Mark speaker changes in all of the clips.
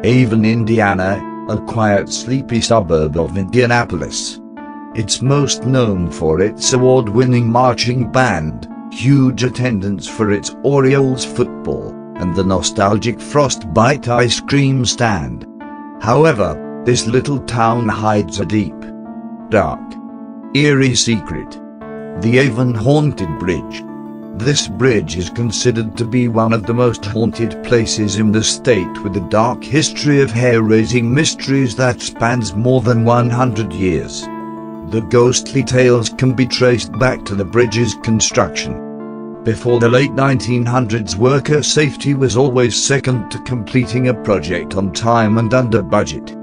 Speaker 1: Avon, Indiana, a quiet, sleepy suburb of Indianapolis. It's most known for its award-winning marching band, huge attendance for its Orioles football, and the nostalgic Frostbite ice cream stand. However, this little town hides a deep, dark, eerie secret: the Avon Haunted Bridge. This bridge is considered to be one of the most haunted places in the state, with a dark history of hair-raising mysteries that spans more than 100 years. The ghostly tales can be traced back to the bridge's construction. Before the late 1900s, worker safety was always second to completing a project on time and under budget.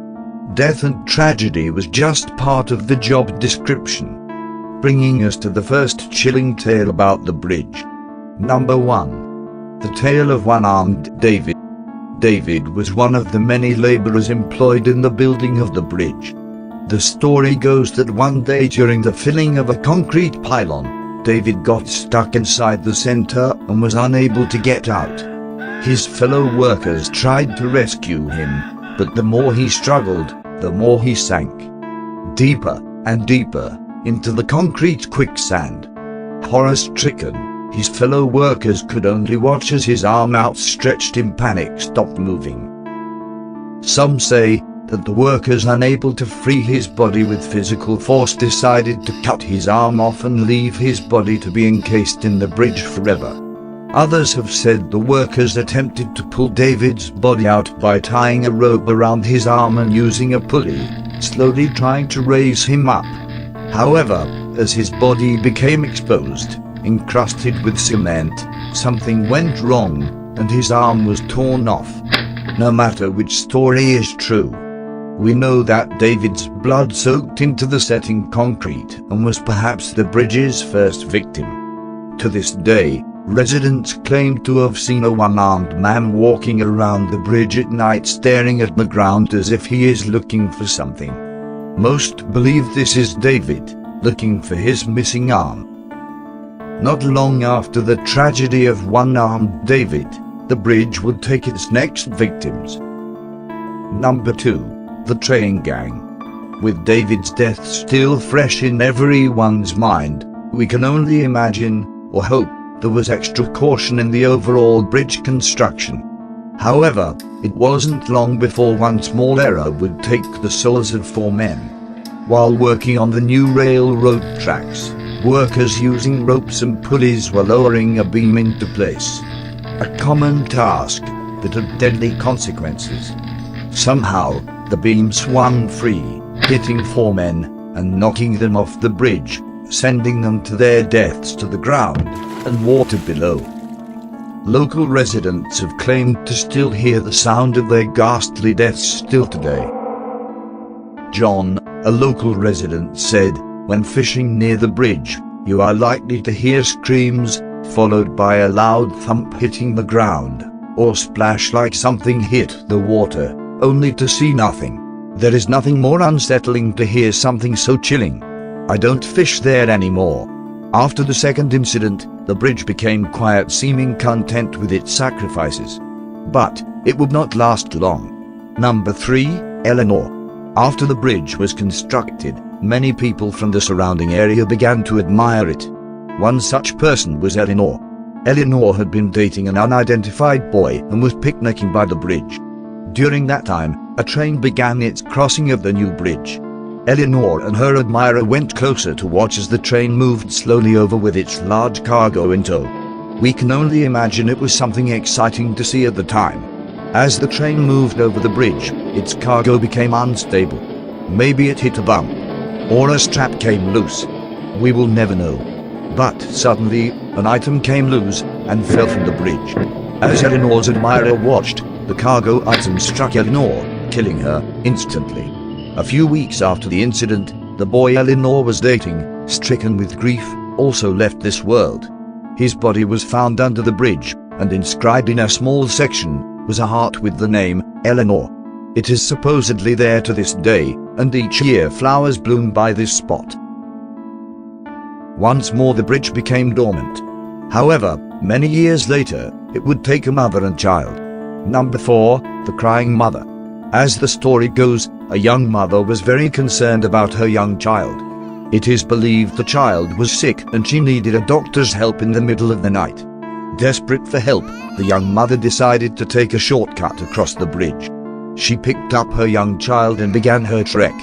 Speaker 1: Death and tragedy was just part of the job description. Bringing us to the first chilling tale about the bridge. Number 1. The tale of one-armed David. David was one of the many laborers employed in the building of the bridge. The story goes that one day during the filling of a concrete pylon, David got stuck inside the center and was unable to get out. His fellow workers tried to rescue him, but the more he struggled, the more he sank deeper and deeper into the concrete quicksand. Horror-stricken, his fellow workers could only watch as his arm, outstretched in panic, stopped moving. Some say that the workers, unable to free his body with physical force, decided to cut his arm off and leave his body to be encased in the bridge forever. Others have said the workers attempted to pull David's body out by tying a rope around his arm and using a pulley, slowly trying to raise him up. However, as his body became exposed, encrusted with cement, something went wrong, and his arm was torn off. No matter which story is true, we know that David's blood soaked into the setting concrete and was perhaps the bridge's first victim. To this day, residents claim to have seen a one-armed man walking around the bridge at night, staring at the ground as if he is looking for something. Most believe this is David, looking for his missing arm. Not long after the tragedy of one-armed David, the bridge would take its next victims. Number 2. The train gang. With David's death still fresh in everyone's mind, we can only imagine, or hope, there was extra caution in the overall bridge construction. However, it wasn't long before one small error would take the souls of 4 men. While working on the new railroad tracks, workers using ropes and pulleys were lowering a beam into place. A common task that had deadly consequences. Somehow, the beam swung free, hitting 4 men and knocking them off the bridge, sending them to their deaths to the ground and water below. Local residents have claimed to still hear the sound of their ghastly deaths still today. John, a local resident, said, "When fishing near the bridge, you are likely to hear screams, followed by a loud thump hitting the ground, or splash like something hit the water, only to see nothing. There is nothing more unsettling to hear something so chilling. I don't fish there anymore." After the second incident, the bridge became quiet, seeming content with its sacrifices. But it would not last long. Number 3. Eleanor. After the bridge was constructed, many people from the surrounding area began to admire it. One such person was Eleanor. Eleanor had been dating an unidentified boy and was picnicking by the bridge. During that time, a train began its crossing of the new bridge. Eleanor and her admirer went closer to watch as the train moved slowly over with its large cargo in tow. We can only imagine it was something exciting to see at the time. As the train moved over the bridge, its cargo became unstable. Maybe it hit a bump, or a strap came loose. We will never know. But suddenly, an item came loose and fell from the bridge. As Eleanor's admirer watched, the cargo item struck Eleanor, killing her instantly. A few weeks after the incident, the boy Eleanor was dating, stricken with grief, also left this world. His body was found under the bridge, and inscribed in a small section was a heart with the name Eleanor. It is supposedly there to this day, and each year flowers bloom by this spot. Once more the bridge became dormant. However, many years later, it would take a mother and child. Number 4. The Crying Mother. As the story goes, a young mother was very concerned about her young child. It is believed the child was sick and she needed a doctor's help in the middle of the night. Desperate for help, the young mother decided to take a shortcut across the bridge. She picked up her young child and began her trek.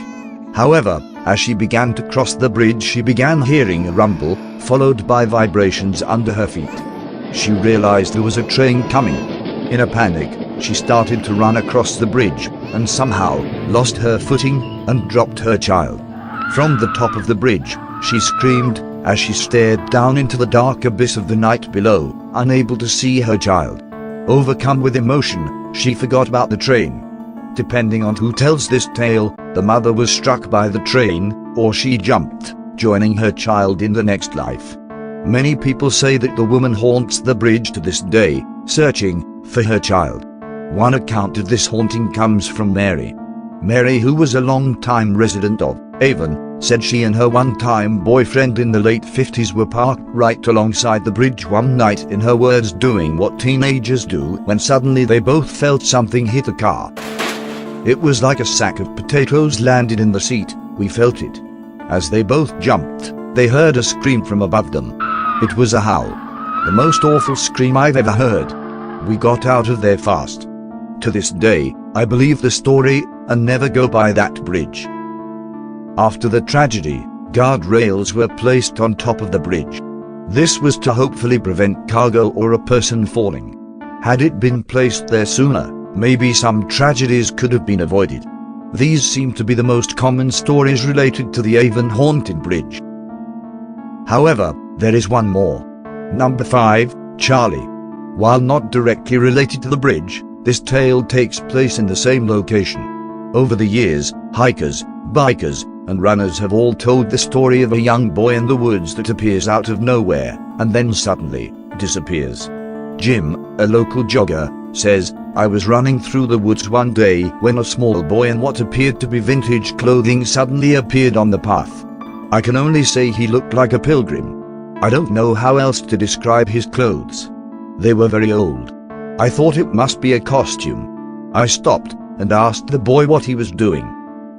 Speaker 1: However, as she began to cross the bridge, she began hearing a rumble, followed by vibrations under her feet. She realized there was a train coming. In a panic, she started to run across the bridge, and somehow lost her footing and dropped her child. From the top of the bridge, she screamed as she stared down into the dark abyss of the night below, unable to see her child. Overcome with emotion, she forgot about the train. Depending on who tells this tale, the mother was struck by the train, or she jumped, joining her child in the next life. Many people say that the woman haunts the bridge to this day, searching for her child. One account of this haunting comes from Mary. Mary, who was a long-time resident of Avon, said she and her one-time boyfriend in the late 50s were parked right alongside the bridge one night, in her words, doing what teenagers do, when suddenly they both felt something hit the car. It was like a sack of potatoes landed in the seat. We felt it. As they both jumped, they heard a scream from above them. It was a howl. The most awful scream I've ever heard. We got out of there fast. To this day, I believe the story and never go by that bridge. After the tragedy, guardrails were placed on top of the bridge. This was to hopefully prevent cargo or a person falling. Had it been placed there sooner, maybe some tragedies could have been avoided. These seem to be the most common stories related to the Avon Haunted Bridge. However, there is one more. Number 5, Charlie. While not directly related to the bridge, this tale takes place in the same location. Over the years, hikers, bikers, and runners have all told the story of a young boy in the woods that appears out of nowhere, and then suddenly disappears. Jim, a local jogger, says, "I was running through the woods one day when a small boy in what appeared to be vintage clothing suddenly appeared on the path. I can only say he looked like a pilgrim. I don't know how else to describe his clothes. They were very old. I thought it must be a costume. I stopped and asked the boy what he was doing.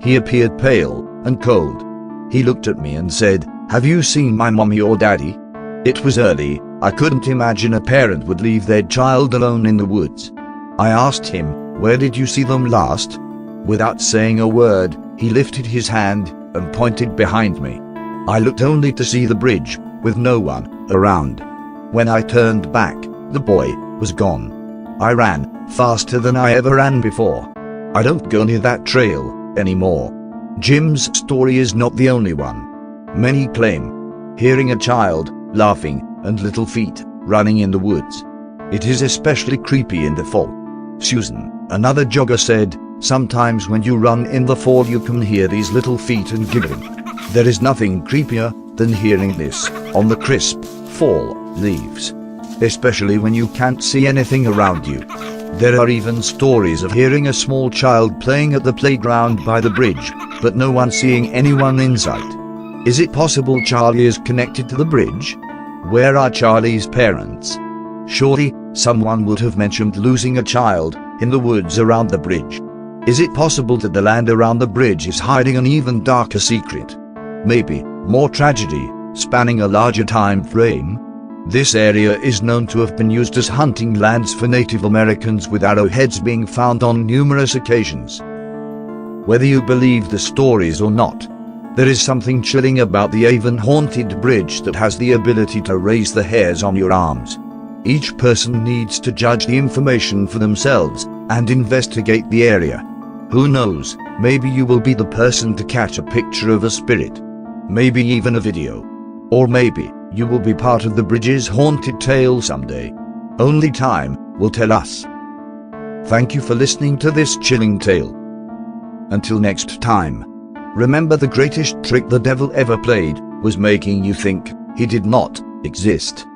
Speaker 1: He appeared pale and cold. He looked at me and said, 'Have you seen my mommy or daddy?' It was early. I couldn't imagine a parent would leave their child alone in the woods. I asked him, 'Where did you see them last?' Without saying a word, he lifted his hand and pointed behind me. I looked only to see the bridge, with no one around. When I turned back, the boy was gone. I ran faster than I ever ran before. I don't go near that trail anymore." Jim's story is not the only one. Many claim hearing a child laughing and little feet running in the woods. It is especially creepy in the fall. Susan, another jogger, said, "Sometimes when you run in the fall you can hear these little feet and giggling. There is nothing creepier than hearing this on the crisp fall leaves, especially when you can't see anything around you." There are even stories of hearing a small child playing at the playground by the bridge, but no one seeing anyone in sight. Is it possible Charlie is connected to the bridge? Where are Charlie's parents? Surely, someone would have mentioned losing a child in the woods around the bridge. Is it possible that the land around the bridge is hiding an even darker secret? Maybe more tragedy, spanning a larger time frame? This area is known to have been used as hunting lands for Native Americans, with arrowheads being found on numerous occasions. Whether you believe the stories or not, there is something chilling about the Avon Haunted Bridge that has the ability to raise the hairs on your arms. Each person needs to judge the information for themselves and investigate the area. Who knows, maybe you will be the person to catch a picture of a spirit. Maybe even a video. Or maybe you will be part of the bridge's haunted tale someday. Only time will tell us. Thank you for listening to this chilling tale. Until next time, remember, the greatest trick the devil ever played was making you think he did not exist.